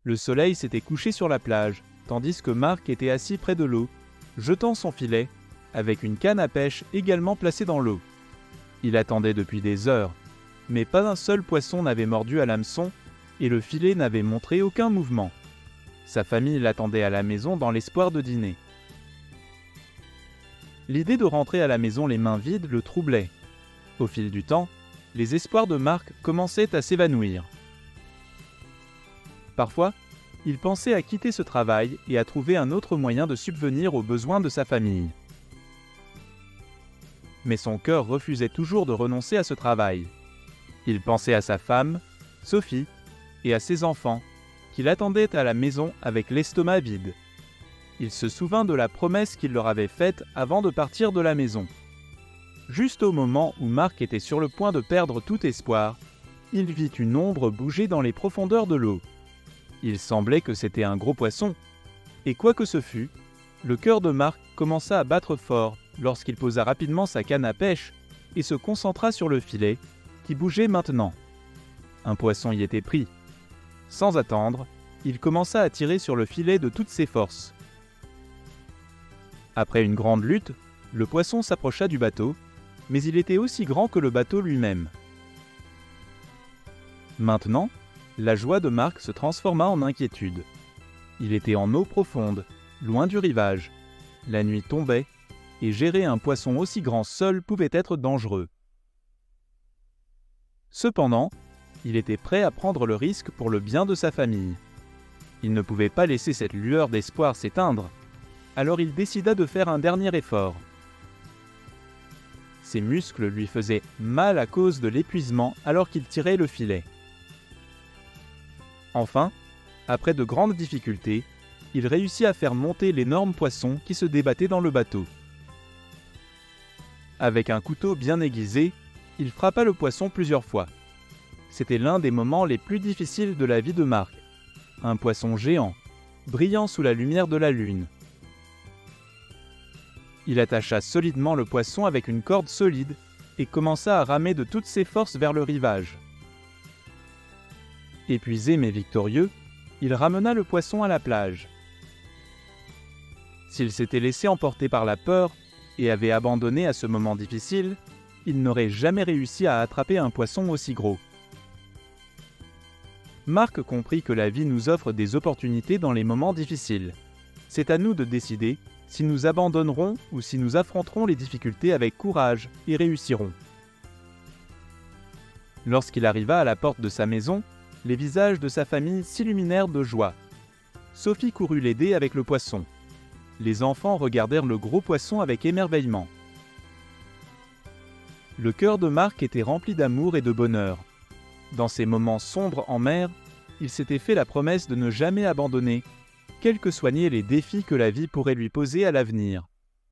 Le soleil s'était couché sur la plage, tandis que Marc était assis près de l'eau, jetant son filet, avec une canne à pêche également placée dans l'eau. Il attendait depuis des heures, mais pas un seul poisson n'avait mordu à l'hameçon et le filet n'avait montré aucun mouvement. Sa famille l'attendait à la maison dans l'espoir de dîner. L'idée de rentrer à la maison les mains vides le troublait. Au fil du temps, les espoirs de Marc commençaient à s'évanouir. Parfois, il pensait à quitter ce travail et à trouver un autre moyen de subvenir aux besoins de sa famille. Mais son cœur refusait toujours de renoncer à ce travail. Il pensait à sa femme, Sophie, et à ses enfants, qui l'attendaient à la maison avec l'estomac vide. Il se souvint de la promesse qu'il leur avait faite avant de partir de la maison. Juste au moment où Marc était sur le point de perdre tout espoir, il vit une ombre bouger dans les profondeurs de l'eau. Il semblait que c'était un gros poisson, et quoi que ce fût, le cœur de Marc commença à battre fort lorsqu'il posa rapidement sa canne à pêche et se concentra sur le filet, qui bougeait maintenant. Un poisson y était pris. Sans attendre, il commença à tirer sur le filet de toutes ses forces. Après une grande lutte, le poisson s'approcha du bateau, mais il était aussi grand que le bateau lui-même. Maintenant, la joie de Marc se transforma en inquiétude. Il était en eau profonde, loin du rivage. La nuit tombait, et gérer un poisson aussi grand seul pouvait être dangereux. Cependant, il était prêt à prendre le risque pour le bien de sa famille. Il ne pouvait pas laisser cette lueur d'espoir s'éteindre, alors il décida de faire un dernier effort. Ses muscles lui faisaient mal à cause de l'épuisement alors qu'il tirait le filet. Enfin, après de grandes difficultés, il réussit à faire monter l'énorme poisson qui se débattait dans le bateau. Avec un couteau bien aiguisé, il frappa le poisson plusieurs fois. C'était l'un des moments les plus difficiles de la vie de Marc. Un poisson géant, brillant sous la lumière de la lune. Il attacha solidement le poisson avec une corde solide et commença à ramer de toutes ses forces vers le rivage. Épuisé mais victorieux, il ramena le poisson à la plage. S'il s'était laissé emporter par la peur et avait abandonné à ce moment difficile, il n'aurait jamais réussi à attraper un poisson aussi gros. Marc comprit que la vie nous offre des opportunités dans les moments difficiles. C'est à nous de décider si nous abandonnerons ou si nous affronterons les difficultés avec courage et réussirons. Lorsqu'il arriva à la porte de sa maison, les visages de sa famille s'illuminèrent de joie. Sophie courut l'aider avec le poisson. Les enfants regardèrent le gros poisson avec émerveillement. Le cœur de Marc était rempli d'amour et de bonheur. Dans ces moments sombres en mer, il s'était fait la promesse de ne jamais abandonner, quels que soient les défis que la vie pourrait lui poser à l'avenir.